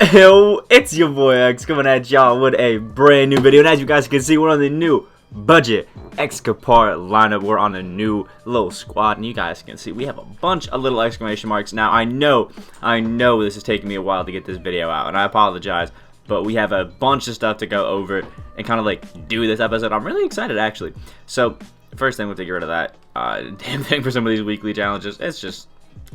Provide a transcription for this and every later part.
Yo, it's your boy X coming at y'all with a brand new video, and as you guys can see, we're on the new budget X-Capar lineup. We're on a new little squad, and you guys can see we have a bunch of little exclamation marks. Now, I know this is taking me a while to get this video out, and I apologize, but we have a bunch of stuff to go over and kind of like do this episode. I'm really excited, actually. So, first thing, we'll take rid of that damn thing for some of these weekly challenges.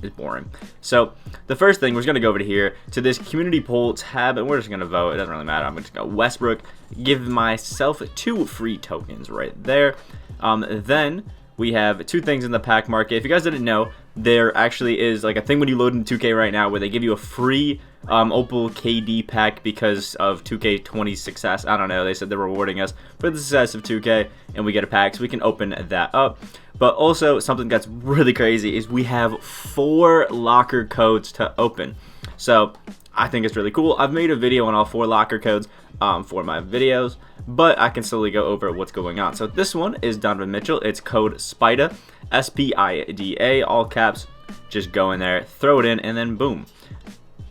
It's boring. So the first thing, we're just going to go over to here to this community poll tab, and we're just going to vote. It doesn't really matter. I'm going to go Westbrook, give myself 2 free tokens right there. Then we have 2 things in the pack market. If you guys didn't know, there actually is like a thing when you load in 2K right now where they give you a free Opal KD pack because of 2K20 success. I don't know, they said they're rewarding us for the success of 2K, and we get a pack, so we can open that up. But also, something that's really crazy is we have 4 locker codes to open. So I think it's really cool. I've made a video on all 4 locker codes for my videos, but I can slowly go over what's going on. So this one is Donovan Mitchell. It's code SPIDA, S-P-I-D-A, all caps. Just go in there, throw it in, and then boom.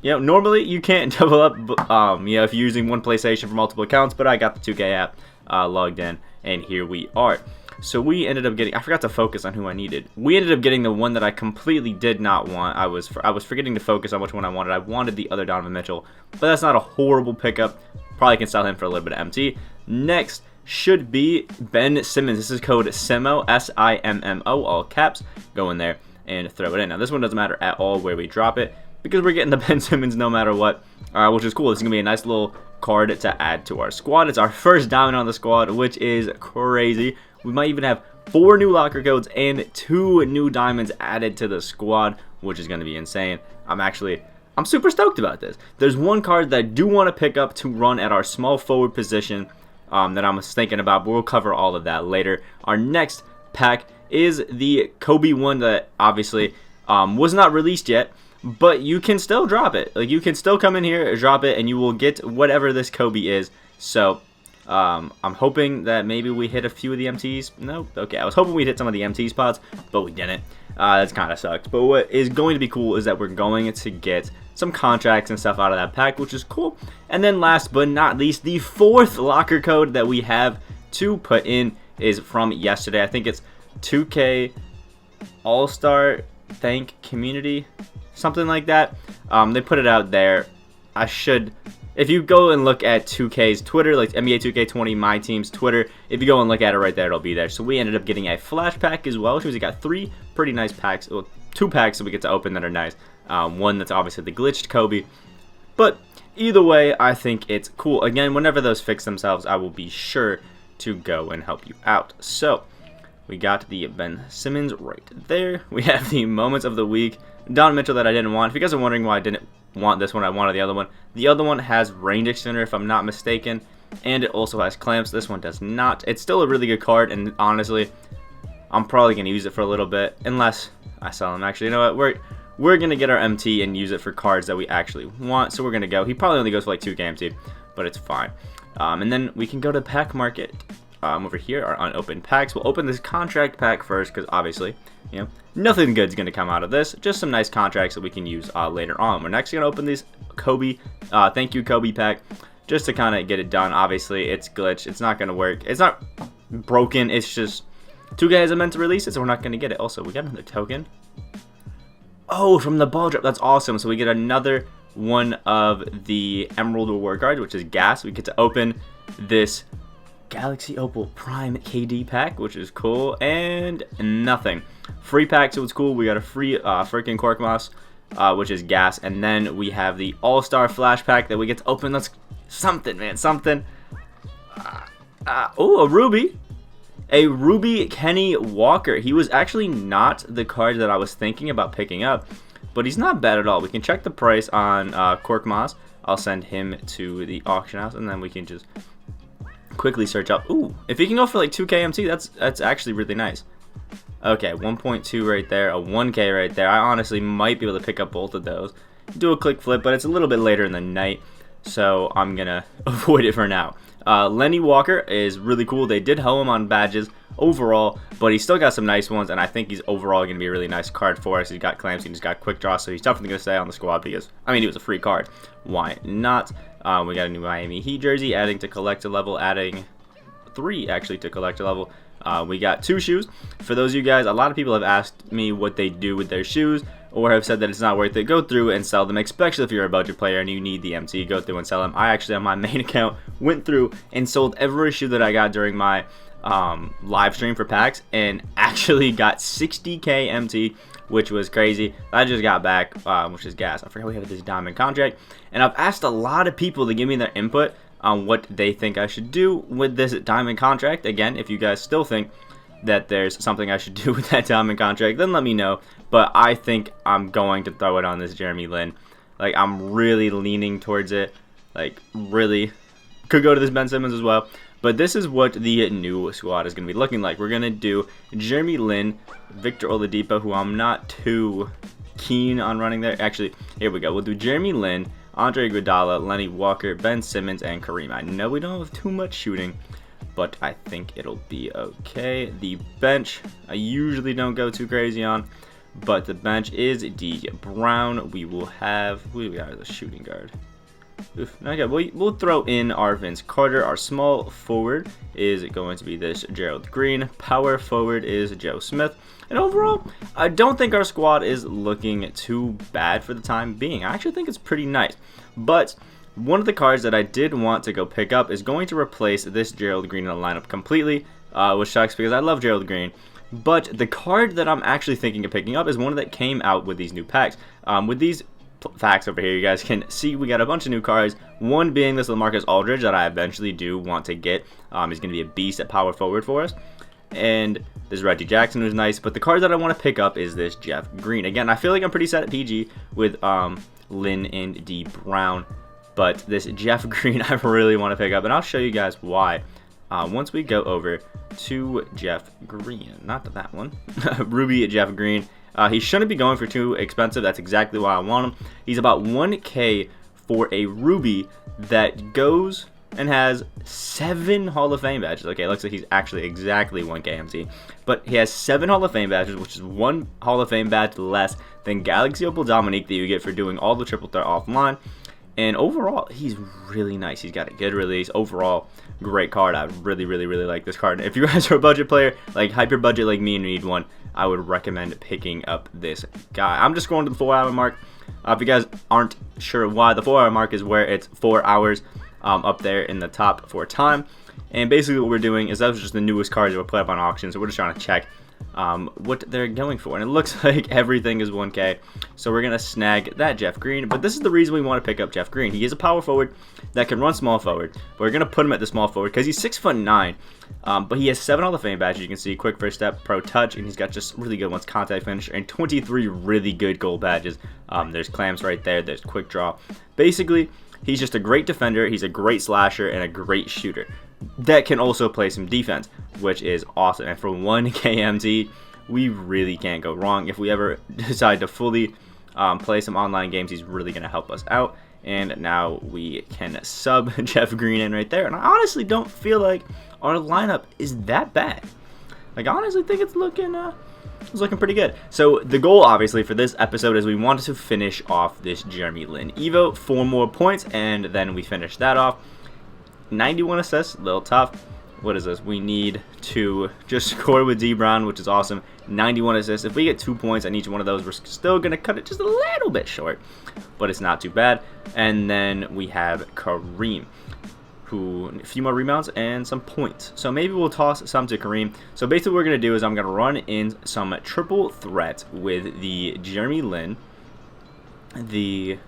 You know, normally you can't double up, you know, if you're using one PlayStation for multiple accounts, but I got the 2K app logged in, and here we are. So we ended up getting, I forgot to focus on who I needed. We ended up getting the one that I completely did not want. I was forgetting to focus on which one I wanted. I wanted the other Donovan Mitchell, but that's not a horrible pickup. Probably can sell him for a little bit of MT. Next should be Ben Simmons. This is code SIMMO, S-I-M-M-O, all caps. Go in there and throw it in. Now this one doesn't matter at all where we drop it, because we're getting the Ben Simmons no matter what, which is cool. This is going to be a nice little card to add to our squad. It's our first diamond on the squad, which is crazy. We might even have 4 new locker codes and 2 new diamonds added to the squad, which is going to be insane. I'm super stoked about this. There's one card that I do want to pick up to run at our small forward position that I'm thinking about, but we'll cover all of that later. Our next pack is the Kobe one that obviously was not released yet, but you can still drop it. Like, you can still come in here, drop it, and you will get whatever this Kobe is. So I'm hoping that maybe we hit a few of the MTs. Nope. Okay, I was hoping we'd hit some of the MT spots, but we didn't. That's kind of sucked. But what is going to be cool is that we're going to get some contracts and stuff out of that pack, which is cool. And then last but not least, the 4th locker code that we have to put in is from yesterday. I think it's 2K All-Star Thank Community, something like that. They put it out there. If you go and look at 2K's Twitter, like NBA 2K20, my team's Twitter, if you go and look at it right there, it'll be there. So we ended up getting a flash pack as well, which means we got 3 pretty nice packs. Well, 2 packs that we get to open that are nice. One that's obviously the glitched Kobe. But either way, I think it's cool. Again, whenever those fix themselves, I will be sure to go and help you out. So we got the Ben Simmons right there. We have the moments of the week. Donovan Mitchell that I didn't want. If you guys are wondering why I didn't want this one, I wanted the other one. The other one has range extender, if I'm not mistaken, and it also has clamps. This one does not. It's still a really good card, and honestly, I'm probably going to use it for a little bit, unless I sell him. Actually, you know what? We're going to get our MT and use it for cards that we actually want, so we're going to go. He probably only goes for like 2K MT, but it's fine. And then we can go to pack market. Over here, our unopened packs. We'll open this contract pack first, because obviously, you know, nothing good's going to come out of this. Just some nice contracts that we can use later on. We're next going to open this Kobe, thank you Kobe pack, just to kind of get it done. Obviously, it's glitched. It's not going to work. It's not broken. It's just 2K hasn't meant to release it, so we're not going to get it. Also, we got another token. Oh, from the ball drop. That's awesome. So we get another one of the Emerald Reward cards, which is gas. We get to open this Galaxy Opal Prime KD pack, which is cool, and nothing. Free pack, so it's cool. We got a free freaking Cork Moss, which is gas, and then we have the All-Star Flash pack that we get to open. That's something, man, something. Oh, a Ruby Kenny Walker. He was actually not the card that I was thinking about picking up, but he's not bad at all. We can check the price on Cork Moss. I'll send him to the auction house, and then we can just quickly search up. Ooh, if he can go for like 2K MT, that's actually really nice. Okay, 1.2 right there, a 1K right there. I honestly might be able to pick up both of those. Do a click flip, but it's a little bit later in the night. so I'm going to avoid it for now. Lenny Walker is really cool. They did hoe him on badges overall, but he's still got some nice ones, and I think he's overall going to be a really nice card for us. He's got clamps, he's got quick draw, so he's definitely going to stay on the squad because, I mean, he was a free card. Why not? We got a new Miami Heat jersey, adding to collector level, adding 3 actually to collector level. We got 2 shoes. For those of you guys, a lot of people have asked me what they do with their shoes, or have said that it's not worth it. Go through and sell them, especially if you're a budget player and you need the MT. Go through and sell them. I actually, on my main account, went through and sold every shoe that I got during my live stream for packs, and actually got 60k MT, which was crazy. I just got back, which is gas. I forgot we have this diamond contract, and I've asked a lot of people to give me their input on what they think I should do with this diamond contract. Again, if you guys still think that there's something I should do with that diamond contract, then let me know. But I think I'm going to throw it on this Jeremy Lin. Like, I'm really leaning towards it. Like, really. Could go to this Ben Simmons as well. But this is what the new squad is going to be looking like. We're going to do Jeremy Lin, Victor Oladipo, who I'm not too keen on running there. Actually, here we go. We'll do Jeremy Lin, Andre Iguodala, Lenny Walker, Ben Simmons, and Kareem. I know we don't have too much shooting, but I think it'll be okay. The bench, I usually don't go too crazy on, but the bench is D. Brown. We will have, who do we got as a shooting guard? Okay, we'll throw in our Vince Carter. Our small forward is going to be this Gerald Green. Power forward is Joe Smith. And overall, I don't think our squad is looking too bad for the time being. I actually think it's pretty nice. But one of the cards that I did want to go pick up is going to replace this Gerald Green in the lineup completely, which sucks because I love Gerald Green. But the card that I'm actually thinking of picking up is one that came out with these new packs. With these facts over here, you guys can see we got a bunch of new cards, one being this LaMarcus Aldridge that I eventually do want to get. He's going to be a beast at power forward for us, and this Reggie Jackson was nice, but the card that I want to pick up is this Jeff Green. Again, I feel like I'm pretty set at PG with Lin and D Brown, but this Jeff Green I really want to pick up, and I'll show you guys why once we go over to Jeff Green. Not that one. Ruby Jeff Green. He shouldn't be going for too expensive. That's exactly why I want him. He's about 1k for a Ruby that goes and has 7 Hall of Fame badges. Okay, it looks like he's actually exactly 1k MT. But he has 7 Hall of Fame badges, which is 1 Hall of Fame badge less than Galaxy Opal Dominique that you get for doing all the triple threat offline. And overall, he's really nice. He's got a good release. Overall, great card. I really, really, really like this card. If you guys are a budget player, like hyper budget like me and you need one, I would recommend picking up this guy. I'm just going to the 4-hour mark. If you guys aren't sure why, the 4-hour mark is where it's 4 hours up there in the top for time. And basically what we're doing is that was just the newest cards that were put up on auction, so we're just trying to check what they're going for, and it looks like everything is 1k, so we're gonna snag that Jeff Green. But this is the reason we want to pick up Jeff Green. He is a power forward that can run small forward, but we're gonna put him at the small forward because he's 6'9", but he has 7 Hall of Fame badges. You can see quick first step, pro touch, and he's got just really good ones, contact finish, and 23 really good gold badges. There's clamps right there, there's quick draw. Basically, he's just a great defender, he's a great slasher, and a great shooter that can also play some defense, which is awesome. And for 1k MT, we really can't go wrong. If we ever decide to fully play some online games, he's really going to help us out. And now we can sub Jeff Green in right there. And I honestly don't feel like our lineup is that bad. Like, I honestly think it's looking pretty good. So the goal, obviously, for this episode is we wanted to finish off this Jeremy Lin Evo, 4 more points, and then we finish that off. 91 assists, a little tough. What is this? We need to just score with D Brown, which is awesome. 91 assists. If we get 2 points on each one of those, we're still going to cut it just a little bit short, but it's not too bad. And then we have Kareem, who a few more rebounds and some points. So maybe we'll toss some to Kareem. So basically what we're going to do is I'm going to run in some triple threats with the Jeremy Lin, here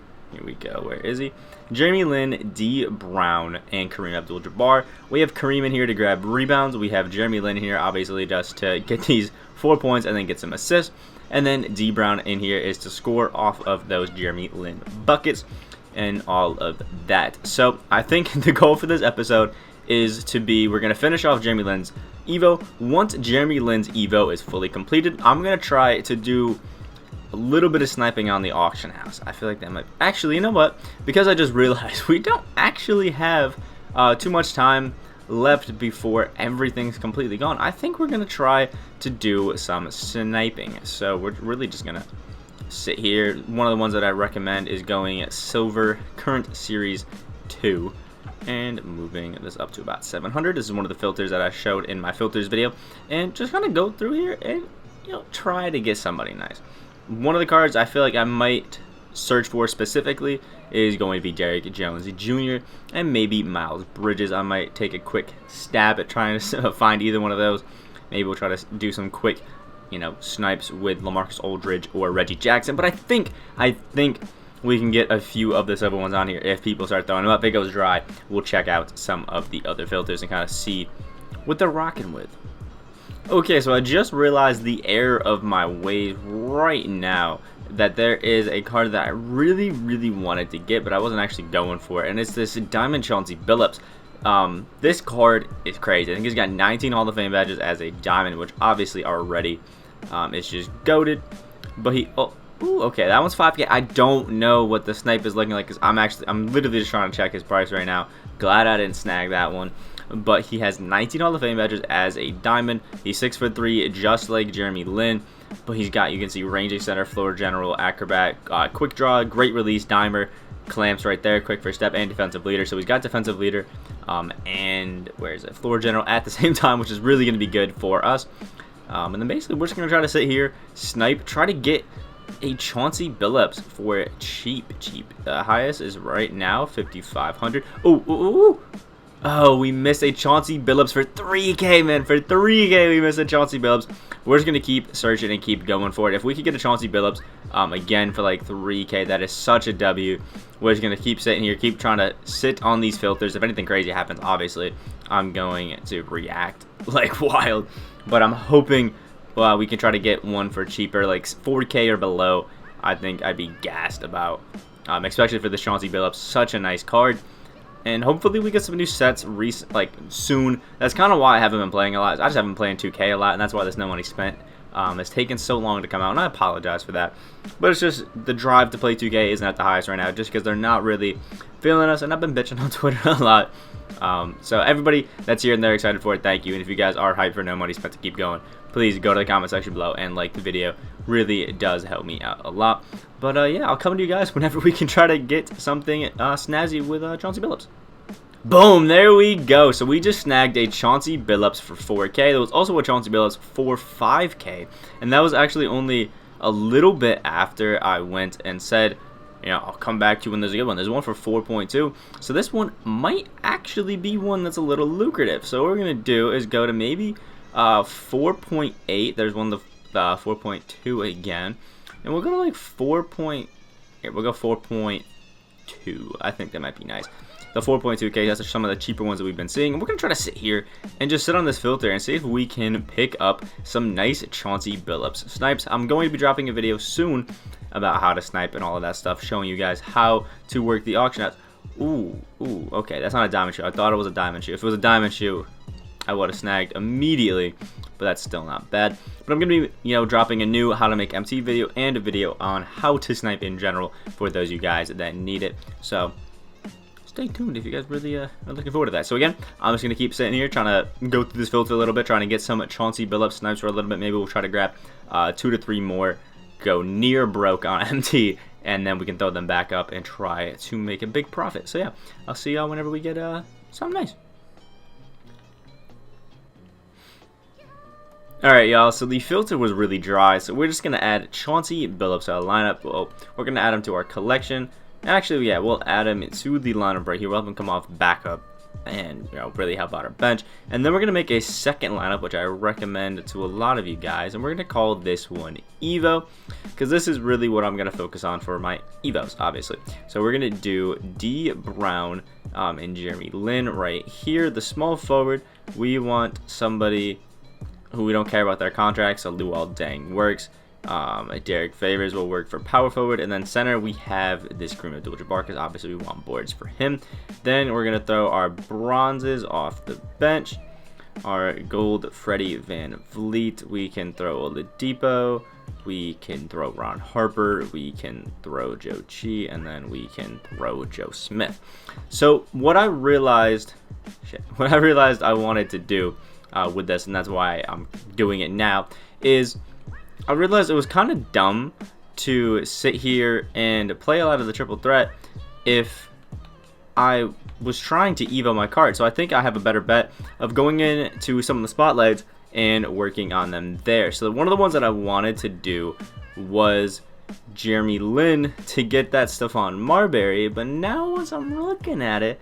we go, where is he? Jeremy Lin, D Brown, and Kareem Abdul-Jabbar. We have Kareem in here to grab rebounds. We have Jeremy Lin here, obviously, just to get these 4 points and then get some assists. And then D Brown in here is to score off of those Jeremy Lin buckets and all of that. So I think the goal for this episode is to be, we're going to finish off Jeremy Lin's Evo. Once Jeremy Lin's Evo is fully completed, I'm going to try to do a little bit of sniping on the auction house. I feel like that might... Actually, you know what? Because I just realized we don't actually have too much time left before everything's completely gone. I think we're going to try to do some sniping. So we're really just going to sit here. One of the ones that I recommend is going silver current series 2 and moving this up to about 700. This is one of the filters that I showed in my filters video, and just kind of go through here and try to get somebody nice. One of the cards I feel like I might search for specifically is going to be Derrick Jones Jr. and maybe Miles Bridges. I might take a quick stab at trying to find either one of those. Maybe we'll try to do some quick snipes with LaMarcus Aldridge or Reggie Jackson, but I think we can get a few of the other ones on here. If people start throwing them up, it goes dry, we'll check out some of the other filters and kind of see what they're rocking with. Okay, so I just realized the error of my ways right now, that there is a card that I really wanted to get, but I wasn't actually going for it, and it's this Diamond Chauncey Billups. This card is crazy. I think he's got 19 Hall of Fame badges as a diamond, which obviously already it's just goated. But ooh, okay, that one's 5K. I don't know what the snipe is looking like, because I'm literally just trying to check his price right now. Glad I didn't snag that one. But he has 19 Hall of Fame badges as a diamond. He's 6'3", just like Jeremy Lin. But he's got, you can see, ranging center, floor general, acrobat, quick draw, great release, dimer, clamps right there, quick first step, and defensive leader. So he's got defensive leader and where is it? Floor general at the same time, which is really going to be good for us. And then basically we're just going to try to sit here, snipe, try to get a Chauncey Billups for cheap. The highest is right now 5,500. Oh, we missed a Chauncey Billups for 3K, man. For 3K, we missed a Chauncey Billups. We're just going to keep searching and keep going for it. If we could get a Chauncey Billups, again, for like 3K, that is such a W. We're just going to keep sitting here, keep trying to sit on these filters. If anything crazy happens, obviously, I'm going to react like wild. But I'm hoping we can try to get one for cheaper, like 4K or below. I think I'd be gassed about, especially for the Chauncey Billups. Such a nice card. And hopefully we get some new sets soon. That's kind of why I haven't been playing a lot. I just haven't been playing 2K a lot, and that's why there's no money spent. It's taken so long to come out, and I apologize for that. But it's just the drive to play 2K isn't at the highest right now, just because they're not really feeling us, and I've been bitching on Twitter a lot. So everybody that's here and they're excited for it, thank you. And if you guys are hyped for no money spent to keep going, please go to the comment section below and like the video. Really does help me out a lot. But yeah, I'll come to you guys whenever we can try to get something snazzy with Chauncey Billups. Boom, there we go. So we just snagged a Chauncey Billups for 4K. There was also a Chauncey Billups for 5K. And that was actually only a little bit after I went and said, I'll come back to you when there's a good one. There's one for 4.2. So this one might actually be one that's a little lucrative. So what we're going to do is go to maybe 4.8. There's one the 4.2 again. And we'll go to like 4. Here, we'll go 4.2. I think that might be nice. The 4.2K, that's some of the cheaper ones that we've been seeing. And we're going to try to sit here and just sit on this filter and see if we can pick up some nice Chauncey Billups snipes. I'm going to be dropping a video soon about how to snipe and all of that stuff, showing you guys how to work the auction house. Ooh, okay, that's not a diamond shoe. I thought it was a diamond shoe. If it was a diamond shoe, I would have snagged immediately, but that's still not bad. But I'm going to be, dropping a new how to make MT video and a video on how to snipe in general for those of you guys that need it. So stay tuned if you guys really are looking forward to that. So again, I'm just going to keep sitting here trying to go through this filter a little bit, trying to get some Chauncey Billups snipes for a little bit. Maybe we'll try to grab 2 to 3 more, go near broke on MT, and then we can throw them back up and try to make a big profit. So yeah, I'll see y'all whenever we get something nice. Alright, y'all, so the filter was really dry, so we're just going to add Chauncey Billups to our lineup. Well, we're going to add him to our collection. Actually, yeah, we'll add him to the lineup right here. We'll have him come off backup and, really help out our bench. And then we're going to make a second lineup, which I recommend to a lot of you guys. And we're going to call this one Evo, because this is really what I'm going to focus on for my Evos, obviously. So we're going to do D. Brown and Jeremy Lin right here. The small forward, we want somebody who we don't care about their contracts, so Luol Deng works. Derek Favors will work for power forward, and then center we have this Kareem Abdul-Jabbar because obviously we want boards for him. Then we're gonna throw our bronzes off the bench. Our gold Freddie Van Vliet, we can throw Oladipo. We can throw Ron Harper, we can throw Joe Chi, and then we can throw Joe Smith. So what I realized I wanted to do with this, and that's why I'm doing it now, is I realized it was kind of dumb to sit here and play a lot of the triple threat if I was trying to evo my card. So I think I have a better bet of going into some of the spotlights and working on them there. So one of the ones that I wanted to do was Jeremy Lin to get that Stephon Marbury, but now as I'm looking at it,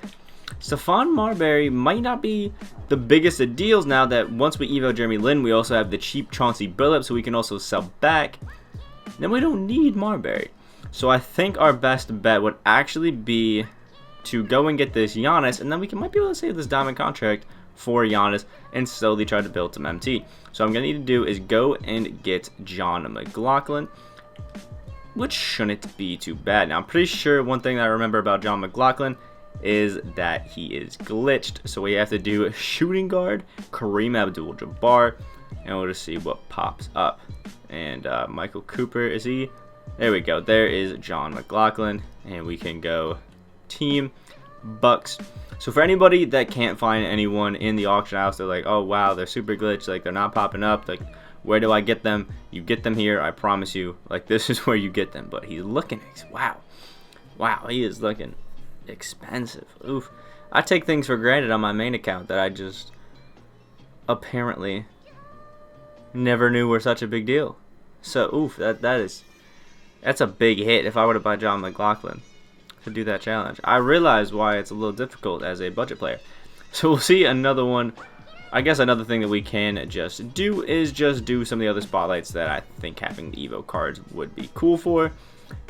Stephon Marbury might not be the biggest of deals now that once we evo Jeremy Lin, we also have the cheap Chauncey Billups, so we can also sell back. Then we don't need Marbury. So I think our best bet would actually be to go and get this Giannis, and then we might be able to save this diamond contract for Giannis and slowly try to build some MT. So what I'm going to need to do is go and get John McLaughlin, which shouldn't be too bad. Now, I'm pretty sure one thing that I remember about John McLaughlin is that he is glitched. So we have to do a shooting guard, Kareem Abdul-Jabbar, and we'll just see what pops up. And Michael Cooper, is he? There we go. There is John McLaughlin, and we can go team Bucks. So for anybody that can't find anyone in the auction house, they're like, oh wow, they're super glitched, like they're not popping up, like where do I get them? You get them here, I promise you, like this is where you get them. But he's looking, wow, he is looking expensive. Oof. I take things for granted on my main account that I just apparently never knew were such a big deal. So oof, that's a big hit if I were to buy John McLaughlin to do that challenge. I realize why it's a little difficult as a budget player. So we'll see another one. I guess another thing that we can just do is just do some of the other spotlights that I think having the Evo cards would be cool for.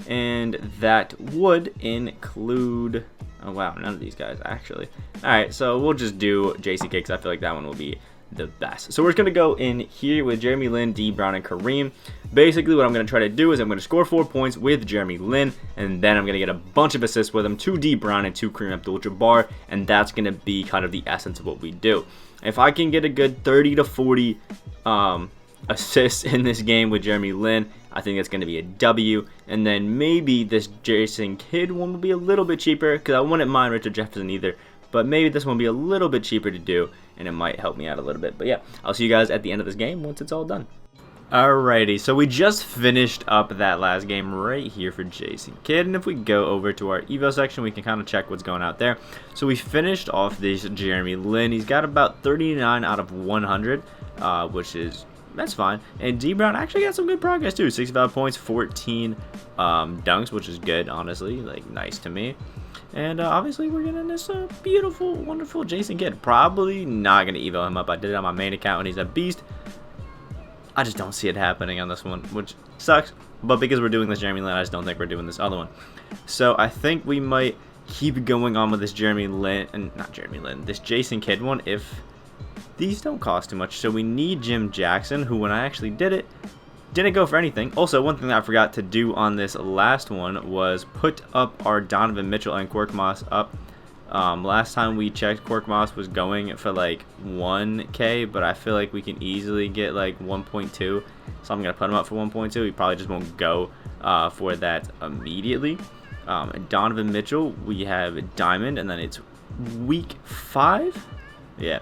And that would include, oh wow, none of these guys actually. Alright, so we'll just do JCK because I feel like that one will be the best. So we're just going to go in here with Jeremy Lin, D Brown, and Kareem. Basically what I'm going to try to do is I'm going to score 4 points with Jeremy Lin, and then I'm going to get a bunch of assists with him, 2 D Brown and 2 Kareem Abdul-Jabbar, and that's going to be kind of the essence of what we do. If I can get a good 30 to 40 assists in this game with Jeremy Lin, I think that's going to be a W. And then maybe this Jason Kidd one will be a little bit cheaper because I wouldn't mind Richard Jefferson either. But maybe this one will be a little bit cheaper to do, and it might help me out a little bit. But yeah, I'll see you guys at the end of this game once it's all done. Alrighty, so we just finished up that last game right here for Jason Kidd, and if we go over to our Evo section, we can kind of check what's going out there. So we finished off this Jeremy Lin. He's got about 39 out of 100, that's fine. And D Brown actually got some good progress too, 65 points, 14 dunks, which is good, honestly, like nice to me. And obviously we're getting this beautiful, wonderful Jason Kidd. Probably not going to evo him up. I did it on my main account and he's a beast. I just don't see it happening on this one, which sucks. But because we're doing this Jeremy Lin, I just don't think we're doing this other one. So I think we might keep going on with this Jeremy Lin, and not Jeremy Lin, this Jason Kidd one if these don't cost too much. So we need Jim Jackson, who when I actually did it, didn't go for anything. Also, one thing that I forgot to do on this last one was put up our Donovan Mitchell and Korkmaz up. Last time we checked, Korkmaz was going for like 1K, but I feel like we can easily get like 1.2. So I'm going to put him up for 1.2. He probably just won't go for that immediately. Donovan Mitchell, we have Diamond, and then it's week 5. Yeah,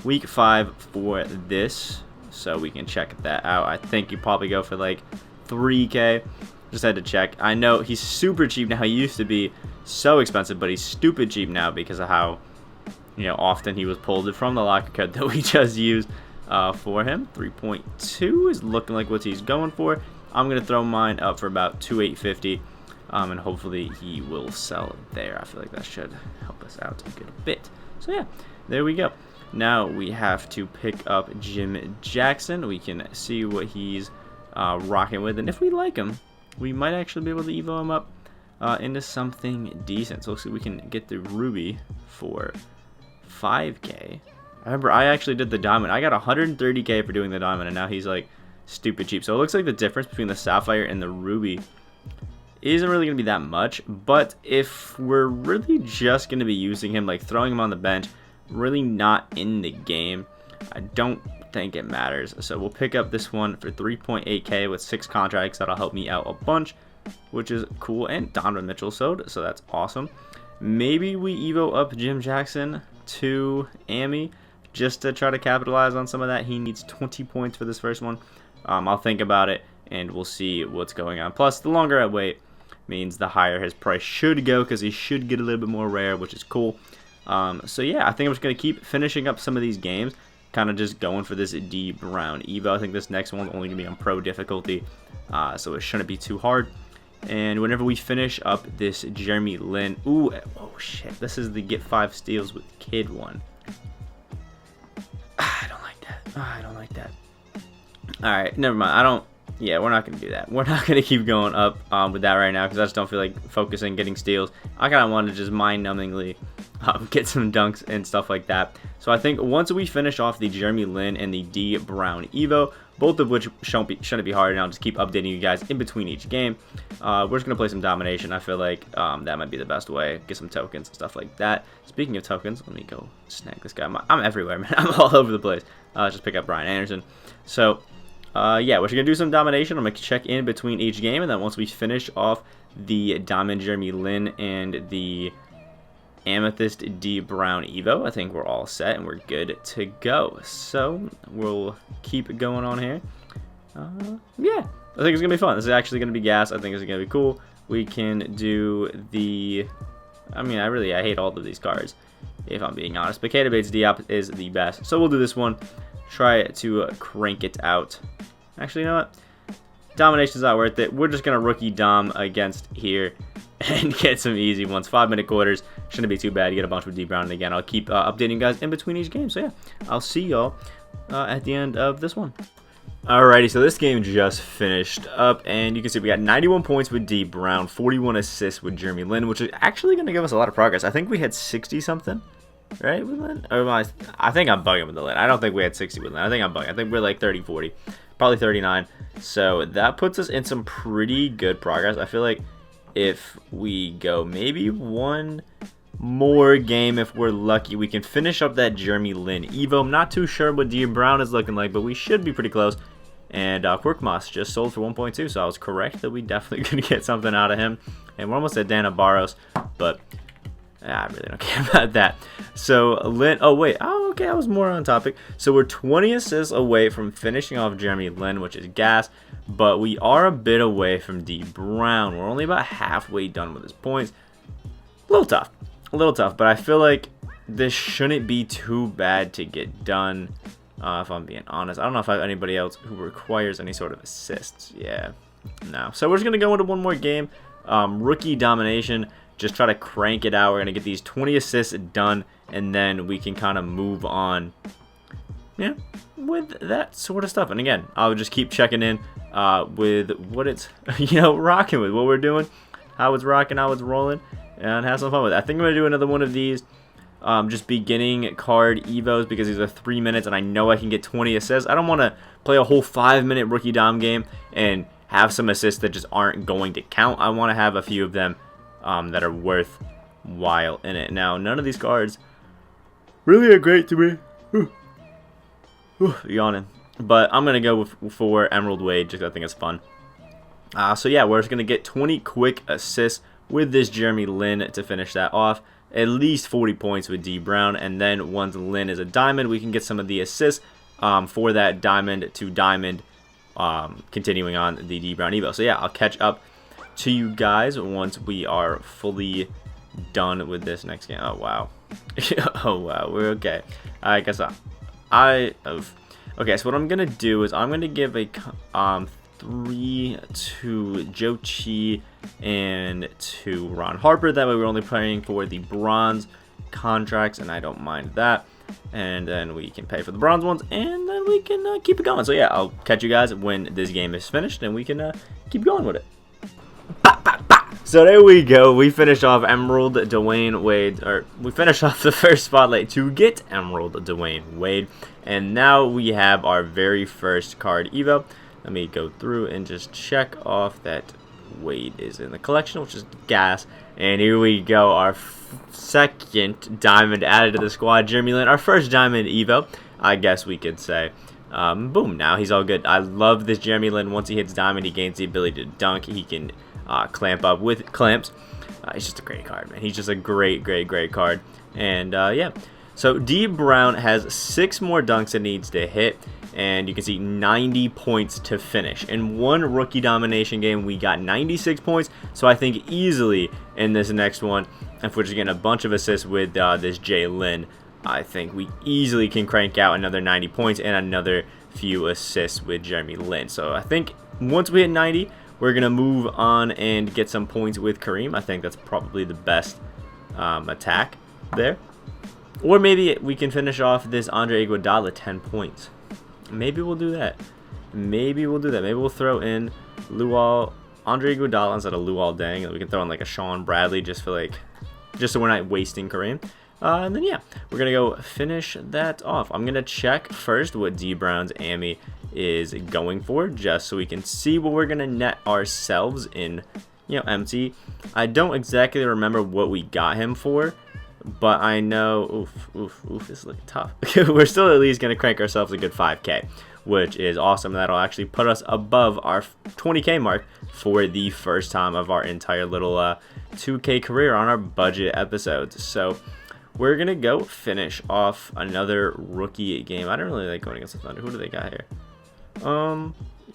week 5 for this. So we can check that out. I think you probably go for like 3K. Just had to check. I know he's super cheap now. He used to be so expensive, but he's stupid cheap now because of how, often he was pulled from the locker code that we just used for him. 3.2 is looking like what he's going for. I'm gonna throw mine up for about 2,850, and hopefully he will sell there. I feel like that should help us out a good bit. So yeah, there we go. Now we have to pick up Jim Jackson. We can see what he's rocking with, and if we like him, we might actually be able to evo him up into something decent. So let's see if we can get the Ruby for 5K. I remember I actually did the Diamond. I got 130K for doing the Diamond, and now he's like stupid cheap. So it looks like the difference between the Sapphire and the Ruby isn't really going to be that much, but if we're really just going to be using him, like throwing him on the bench, really not in the game, I don't think it matters. So we'll pick up this one for 3.8k with 6 contracts. That'll help me out a bunch, which is cool. And Donovan Mitchell sold, so that's awesome. Maybe we Evo up Jim Jackson to Amy just to try to capitalize on some of that. He needs 20 points for this first one. I'll think about it, and we'll see what's going on. Plus, the longer I wait means the higher his price should go, because he should get a little bit more rare, which is cool. So yeah, I think I'm just going to keep finishing up some of these games, kind of just going for this D Brown Evo. I think this next one's only going to be on pro difficulty, so it shouldn't be too hard. And whenever we finish up this Jeremy Lin, ooh, oh shit, this is the get 5 steals with kid one. I don't like that. I don't like that. Alright, never mind. Yeah, we're not going to do that. We're not going to keep going up with that right now, because I just don't feel like focusing getting steals. I kind of want to just mind-numbingly get some dunks and stuff like that. So I think once we finish off the Jeremy Lin and the D Brown Evo, both of which shouldn't be hard, and I'll just keep updating you guys in between each game. We're just going to play some domination. I feel like that might be the best way. Get some tokens and stuff like that. Speaking of tokens, let me go snag this guy. I'm everywhere, man. I'm all over the place. Let's just pick up Brian Anderson. So yeah, we're going to do some domination. I'm going to check in between each game, and then once we finish off the Diamond Jeremy Lin and the Amethyst D Brown Evo, I think we're all set and we're good to go. So we'll keep going on here. Yeah, I think it's going to be fun. This is actually going to be gas. I think it's going to be cool. We can do the... I mean, I hate all of these cards, if I'm being honest. But Kata Bates Diop is the best. So we'll do this one. Try to crank it out. Actually, you know what? Domination's not worth it. We're just going to rookie dom against here and get some easy ones. 5-minute quarters. Shouldn't be too bad. You get a bunch with D Brown. And again, I'll keep updating you guys in between each game. So yeah, I'll see y'all at the end of this one. Alrighty, so this game just finished up, and you can see we got 91 points with D Brown, 41 assists with Jeremy Lin, which is actually going to give us a lot of progress. I think we had 60-something. Right, with Lin? Or I think I'm bugging with the Lin. I don't think we had 60 with Lin. I think I'm bugging. I think we're like 30, 40. Probably 39. So that puts us in some pretty good progress. I feel like if we go maybe one more game, if we're lucky, we can finish up that Jeremy Lin Evo. I'm not too sure what D Brown is looking like, but we should be pretty close. And Quirkmoss just sold for 1.2, so I was correct that we definitely could get something out of him. And we're almost at Dana Barros, but... I really don't care about that. So, Lin... Oh, wait. Oh, okay. I was more on topic. So, we're 20 assists away from finishing off Jeremy Lin, which is gas. But we are a bit away from D Brown. We're only about halfway done with his points. A little tough. A little tough. But I feel like this shouldn't be too bad to get done, if I'm being honest. I don't know if I have anybody else who requires any sort of assists. Yeah. No. So, we're just going to go into one more game. Rookie domination. Just try to crank it out. We're going to get these 20 assists done, and then we can kind of move on, yeah, with that sort of stuff. And again, I'll just keep checking in with what it's, rocking with, what we're doing, how it's rocking, how it's rolling, and have some fun with it. I think I'm going to do another one of these just beginning card Evos, because these are 3 minutes, and I know I can get 20 assists. I don't want to play a whole 5-minute rookie dom game and have some assists that just aren't going to count. I want to have a few of them that are worthwhile in it. Now, none of these cards really are great to me. Yawning. But I'm going to go for Emerald Wade, just 'cause I think it's fun. So yeah, we're just going to get 20 quick assists with this Jeremy Lin to finish that off. At least 40 points with D Brown. And then once Lin is a diamond, we can get some of the assists for that diamond to diamond, continuing on the D Brown Evo. So yeah, I'll catch up to you guys once we are fully done with this next game. Oh wow. Oh wow, we're okay. I guess okay, so what I'm gonna do is I'm gonna give a 3 to Joe Chi and to Ron Harper. That way we're only playing for the bronze contracts, and I don't mind that. And then we can pay for the bronze ones, and then we can keep it going. So yeah, I'll catch you guys when this game is finished, and we can keep going with it. So there we go. We finished off Emerald Dwayne Wade, or we finished off the first spotlight to get Emerald Dwayne Wade, and now we have our very first card Evo. Let me go through and just check off that Wade is in the collection, which is gas. And here we go, our second diamond added to the squad, Jeremy Lin, our first diamond Evo, I guess we could say. Boom, now he's all good. I love this Jeremy Lin. Once he hits diamond, he gains the ability to dunk. He can clamp up with clamps. He's just a great card, man. He's just a great card. And yeah, so D Brown has 6 more dunks it needs to hit, and you can see 90 points to finish. In one rookie domination game, we got 96 points, so I think easily in this next one, if we're just getting a bunch of assists with this J Lin, I think we easily can crank out another 90 points and another few assists with Jeremy Lin. So I think once we hit 90, we're going to move on and get some points with Kareem. I think that's probably the best attack there. Or maybe we can finish off this Andre Iguodala 10 points. Maybe we'll do that. Maybe we'll throw in Andre Iguodala instead of Luol Deng. And we can throw in like a Sean Bradley just so we're not wasting Kareem. And then yeah, we're gonna go finish that off. I'm gonna check first what D Brown's AMI is going for, just so we can see what we're gonna net ourselves in, MT. I don't exactly remember what we got him for, but I know, this is looking tough. We're still at least gonna crank ourselves a good 5K, which is awesome. That'll actually put us above our 20K mark for the first time of our entire little 2K career on our budget episodes. So we're going to go finish off another rookie game. I don't really like going against the Thunder. Who do they got here?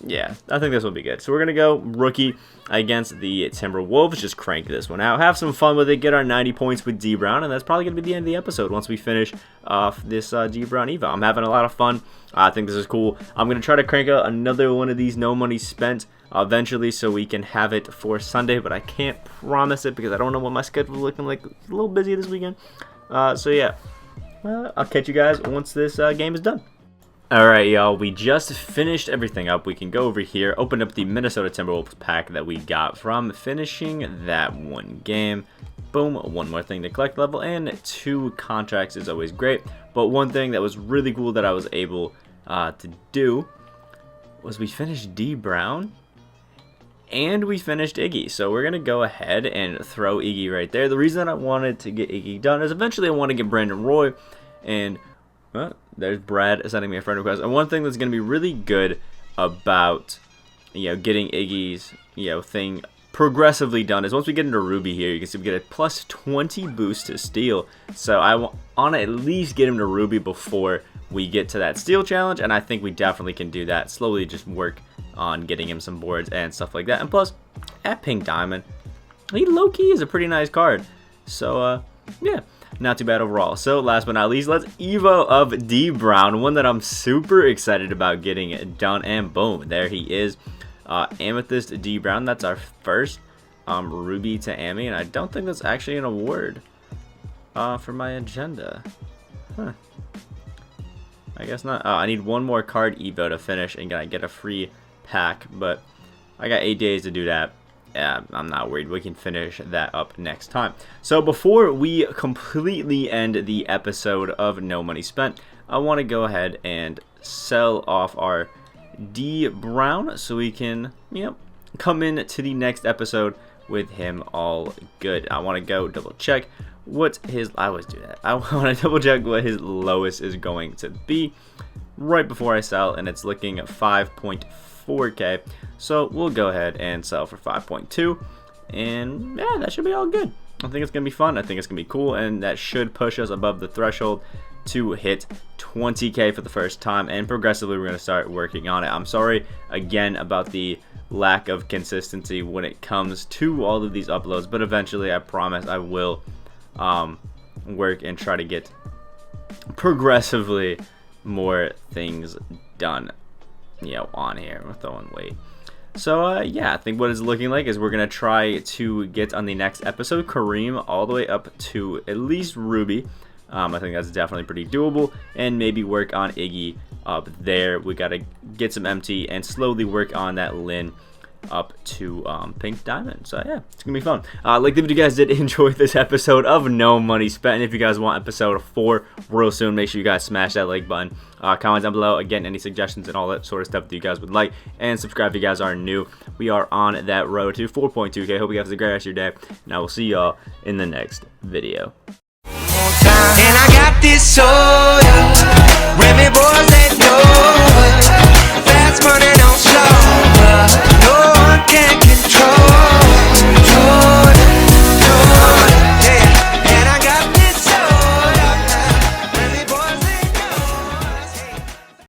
Yeah, I think this will be good. So we're going to go rookie against the Timberwolves. Just crank this one out. Have some fun with it. Get our 90 points with D Brown. And that's probably going to be the end of the episode once we finish off this D Brown Evo. I'm having a lot of fun. I think this is cool. I'm going to try to crank out another one of these no money spent eventually so we can have it for Sunday. But I can't promise it because I don't know what my schedule is looking like. It's a little busy this weekend. So yeah, I'll catch you guys once this game is done. Alright, y'all, we just finished everything up. We can go over here, open up the Minnesota Timberwolves pack that we got from finishing that one game. Boom, one more thing to collect level, and 2 contracts is always great. But one thing that was really cool that I was able to do was we finished D Brown. And we finished Iggy, so we're going to go ahead and throw Iggy right there. The reason I wanted to get Iggy done is eventually I want to get Brandon Roy, and there's Brad sending me a friend request. And one thing that's going to be really good about, getting Iggy's, thing progressively done is once we get into Ruby here, you can see we get a plus 20 boost to steal. So I want to at least get him to Ruby before we get to that steal challenge, and I think we definitely can do that. Slowly just work on getting him some boards and stuff like that. And plus, at Pink Diamond, he low-key is a pretty nice card. So, yeah, not too bad overall. So, last but not least, let's Evo of D Brown, one that I'm super excited about getting done. And boom, there he is. Amethyst D Brown, that's our first Ruby to Amy, and I don't think that's actually an award for my agenda. Huh. I guess not. I need one more card Evo to finish and I get a free pack, but I got 8 days to do that. I'm not worried. We can finish that up next time. So before we completely end the episode of No Money Spent, I want to go ahead and sell off our D Brown so we can, come in to the next episode with him all good. I want to go double check what his, I always do that. I want to double check what his lowest is going to be right before I sell, and it's looking at 5.4K. So we'll go ahead and sell for 5.2, and yeah, that should be all good. I think it's gonna be fun. I think it's gonna be cool, and that should push us above the threshold to hit 20K for the first time, and progressively we're gonna start working on it. I'm sorry again about the lack of consistency when it comes to all of these uploads, but eventually I promise I will work and try to get progressively more things done, on here. We're throwing weight. So yeah, I think what it's looking like is we're gonna try to get on the next episode Kareem all the way up to at least Ruby. I think that's definitely pretty doable, and maybe work on Iggy up there. We gotta get some MT and slowly work on that Lin up to Pink Diamond. So yeah, it's gonna be fun. Like if you guys did enjoy this episode of No Money Spent, and if you guys want episode 4 real soon, make sure you guys smash that like button. Comment down below again any suggestions and all that sort of stuff that you guys would like, and subscribe if you guys are new. We are on that road to 4.2K. Hope you guys have a great rest of your day, and I will see y'all in the next video. And I got this soda, Remy boys.